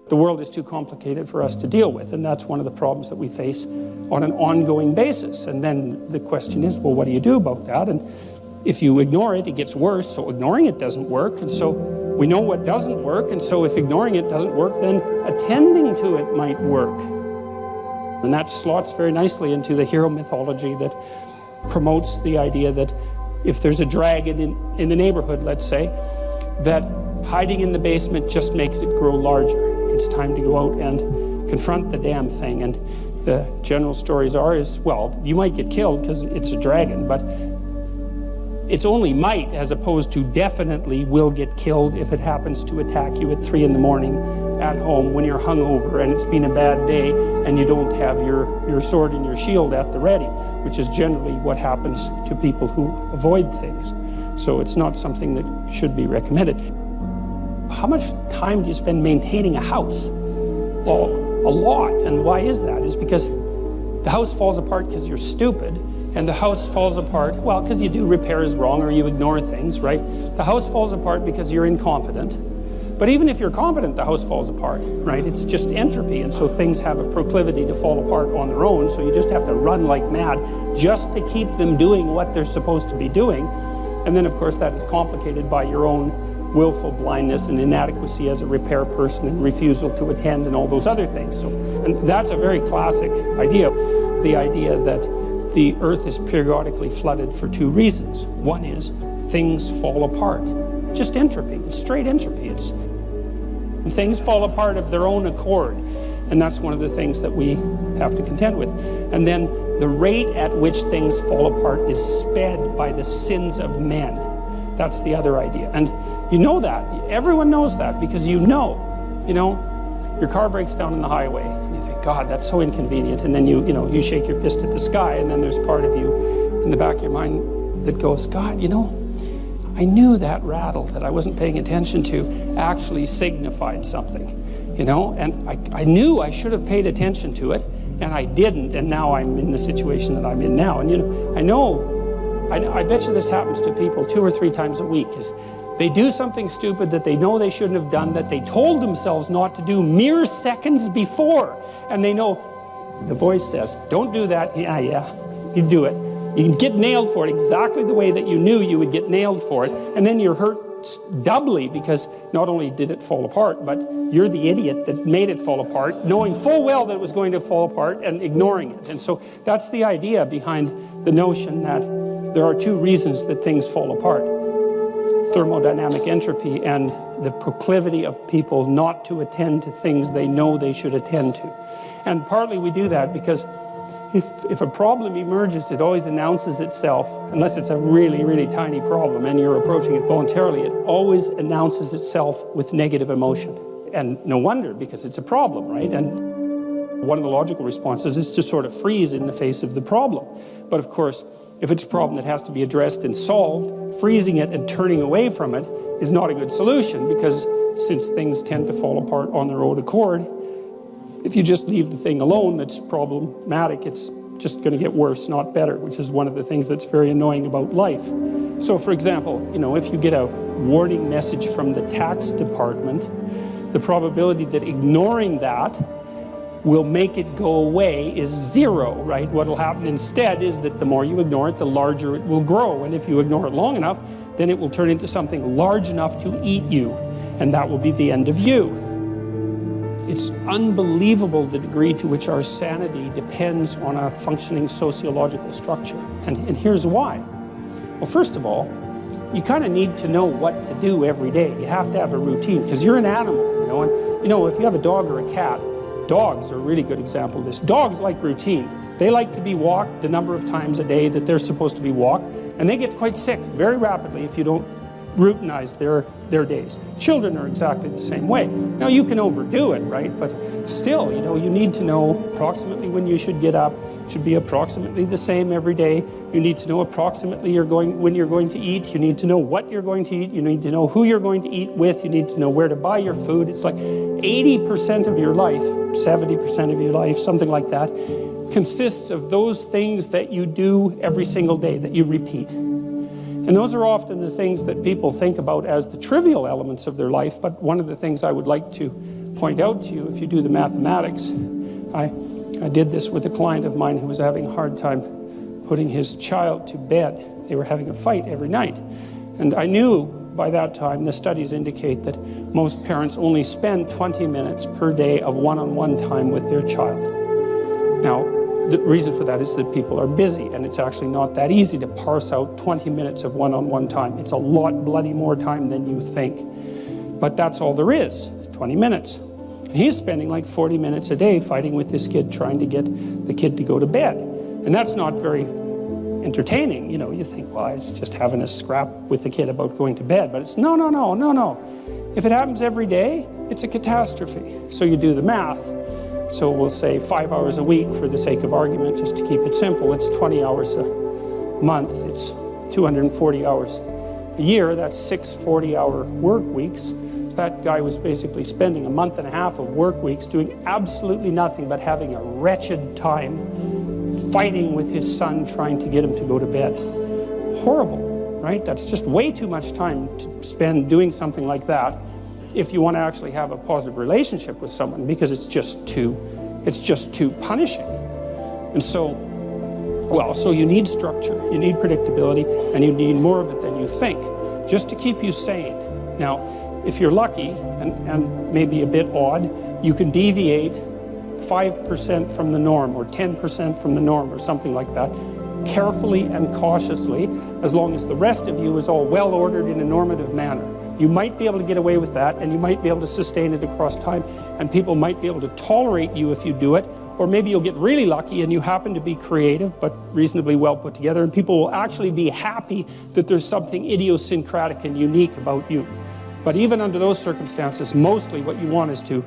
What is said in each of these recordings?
The world is too complicated for us to deal with, and that's one of the problems that we face on an ongoing basis. And then the question is, well, what do you do about that? And if you ignore it, it gets worse, so ignoring it doesn't work. And so we know what doesn't work, and so if ignoring it doesn't work, then attending to it might work. And that slots very nicely into the hero mythology that promotes the idea that if there's a dragon in the neighborhood, let's say, that hiding in the basement just makes it grow larger. It's time to go out and confront the damn thing. And the general stories is, well, you might get killed because it's a dragon, but it's only might as opposed to definitely will get killed if it happens to attack you at 3 in the morning at home when you're hungover and it's been a bad day and you don't have your sword and your shield at the ready, which is generally what happens to people who avoid things. So it's not something that should be recommended. How much time do you spend maintaining a house? Well, a lot. And why is that? Is because the house falls apart because you're stupid, and the house falls apart, well, because you do repairs wrong or you ignore things, right? The house falls apart because you're incompetent. But even if you're competent, the house falls apart, right? It's just entropy, and so things have a proclivity to fall apart on their own, so you just have to run like mad just to keep them doing what they're supposed to be doing. And then, of course, that is complicated by your own willful blindness and inadequacy as a repair person and refusal to attend and all those other things. So, and that's a very classic idea, the idea that the earth is periodically flooded for 2 reasons. One is things fall apart. Just entropy, it's straight entropy. Things fall apart of their own accord. And that's one of the things that we have to contend with. And then the rate at which things fall apart is sped by the sins of men. That's the other idea. And you know that. Everyone knows that because you know, your car breaks down on the highway and you think, God, that's so inconvenient. And then you shake your fist at the sky, and then there's part of you in the back of your mind that goes, God, I knew that rattle that I wasn't paying attention to actually signified something, and I knew I should have paid attention to it, and I didn't, and now I'm in the situation that I'm in now. And I bet you this happens to people 2 or 3 times a week, is they do something stupid that they know they shouldn't have done, that they told themselves not to do mere seconds before, and they know, the voice says, don't do that. Yeah, you do it. You can get nailed for it exactly the way that you knew you would get nailed for it, and then you're hurt doubly because not only did it fall apart, but you're the idiot that made it fall apart, knowing full well that it was going to fall apart and ignoring it. And so that's the idea behind the notion that there are 2 reasons that things fall apart: thermodynamic entropy and the proclivity of people not to attend to things they know they should attend to. And partly we do that because if a problem emerges, it always announces itself, unless it's a really, really tiny problem and you're approaching it voluntarily, it always announces itself with negative emotion. And no wonder, because it's a problem, right? And one of the logical responses is to sort of freeze in the face of the problem. But of course, if it's a problem that has to be addressed and solved, freezing it and turning away from it is not a good solution, because since things tend to fall apart on their own accord, if you just leave the thing alone that's problematic, it's just going to get worse, not better, which is one of the things that's very annoying about life. So for example, if you get a warning message from the tax department, the probability that ignoring that will make it go away is 0, right? What will happen instead is that the more you ignore it, the larger it will grow. And if you ignore it long enough, then it will turn into something large enough to eat you. And that will be the end of you. It's unbelievable the degree to which our sanity depends on a functioning sociological structure. And here's why. Well, first of all, you kind of need to know what to do every day. You have to have a routine, because you're an animal, and if you have a dog or a cat, dogs are a really good example of this. Dogs like routine. They like to be walked the number of times a day that they're supposed to be walked, and they get quite sick very rapidly if you don't routinize their days. Children are exactly the same way. Now, you can overdo it, right? But still, you need to know approximately when you should get up. It should be approximately the same every day. You need to know approximately when you're going to eat. You need to know what you're going to eat. You need to know who you're going to eat with. You need to know where to buy your food. It's like 80% of your life, 70% of your life, something like that, consists of those things that you do every single day, that you repeat. And those are often the things that people think about as the trivial elements of their life, but one of the things I would like to point out to you, if you do the mathematics, I did this with a client of mine who was having a hard time putting his child to bed. They were having a fight every night. And I knew by that time, the studies indicate that most parents only spend 20 minutes per day of one-on-one time with their child. Now, the reason for that is that people are busy, and it's actually not that easy to parse out 20 minutes of one-on-one time. It's a lot bloody more time than you think. But that's all there is, 20 minutes. And he's spending like 40 minutes a day fighting with this kid, trying to get the kid to go to bed. And that's not very entertaining. You know, you think, well, it's just having a scrap with the kid about going to bed. But it's no. If it happens every day, it's a catastrophe. So you do the math. So we'll say 5 hours a week for the sake of argument, just to keep it simple. It's 20 hours a month. It's 240 hours a year. That's 6 40-hour work weeks. So that guy was basically spending a month and a half of work weeks doing absolutely nothing but having a wretched time fighting with his son, trying to get him to go to bed. Horrible, right? That's just way too much time to spend doing something like that if you want to actually have a positive relationship with someone, because it's just too punishing. And so, well, so you need structure, you need predictability, and you need more of it than you think, just to keep you sane. Now, if you're lucky, and maybe a bit odd, you can deviate 5% from the norm, or 10% from the norm, or something like that, carefully and cautiously, as long as the rest of you is all well ordered in a normative manner. You might be able to get away with that, and you might be able to sustain it across time, and people might be able to tolerate you if you do it, or maybe you'll get really lucky and you happen to be creative but reasonably well put together, and people will actually be happy that there's something idiosyncratic and unique about you. But even under those circumstances, mostly what you want is to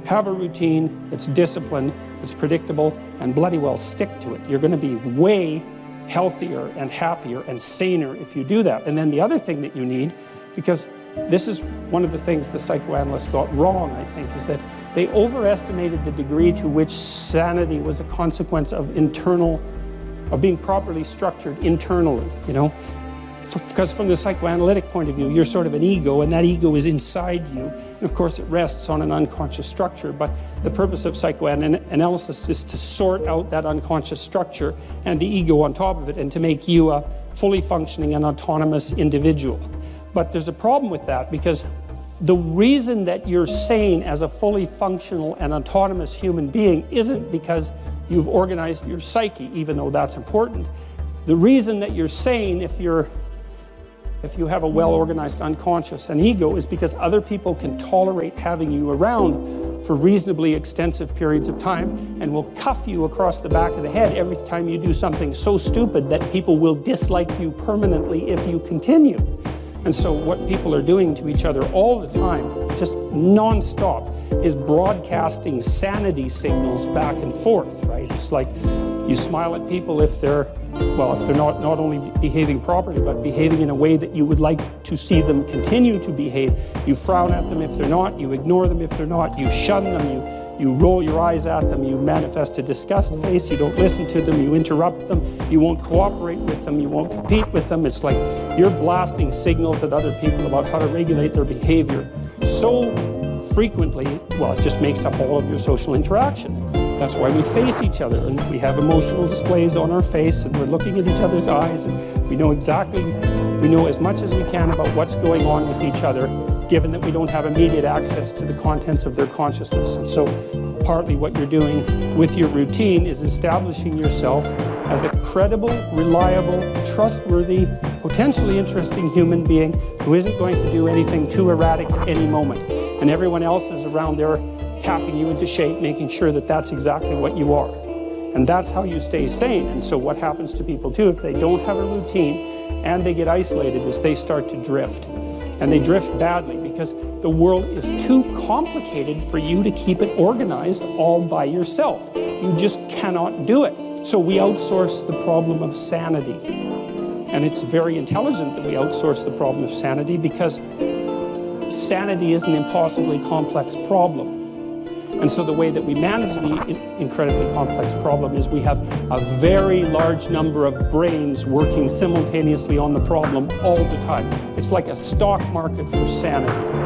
have a routine that's disciplined, that's predictable, and bloody well stick to it. You're going to be way healthier and happier and saner if you do that. And then the other thing that you need, because this is one of the things the psychoanalysts got wrong, I think, is that they overestimated the degree to which sanity was a consequence of being properly structured internally, you know? Because from the psychoanalytic point of view, you're sort of an ego, and that ego is inside you. And of course, it rests on an unconscious structure. But the purpose of psychoanalysis is to sort out that unconscious structure and the ego on top of it, and to make you a fully functioning and autonomous individual. But there's a problem with that, because the reason that you're sane as a fully functional and autonomous human being isn't because you've organized your psyche, even though that's important. The reason that you're sane if you have a well-organized unconscious and ego is because other people can tolerate having you around for reasonably extensive periods of time, and will cuff you across the back of the head every time you do something so stupid that people will dislike you permanently if you continue. And so what people are doing to each other all the time, just non-stop, is broadcasting sanity signals back and forth, right? It's like you smile at people if they're not only behaving properly, but behaving in a way that you would like to see them continue to behave. You frown at them if they're not, you ignore them if they're not, you shun them, you roll your eyes at them, you manifest a disgust face, you don't listen to them, you interrupt them, you won't cooperate with them, you won't compete with them. It's like you're blasting signals at other people about how to regulate their behavior so frequently, well, it just makes up all of your social interaction. That's why we face each other, and we have emotional displays on our face, and we're looking at each other's eyes, and we know as much as we can about what's going on with each other, given that we don't have immediate access to the contents of their consciousness. And so partly what you're doing with your routine is establishing yourself as a credible, reliable, trustworthy, potentially interesting human being who isn't going to do anything too erratic at any moment. And everyone else is around there tapping you into shape, making sure that that's exactly what you are. And that's how you stay sane. And so what happens to people too, if they don't have a routine and they get isolated, is they start to drift. And they drift badly because the world is too complicated for you to keep it organized all by yourself. You just cannot do it. So we outsource the problem of sanity. And it's very intelligent that we outsource the problem of sanity, because sanity is an impossibly complex problem. And so the way that we manage the incredibly complex problem is we have a very large number of brains working simultaneously on the problem all the time. It's like a stock market for sanity.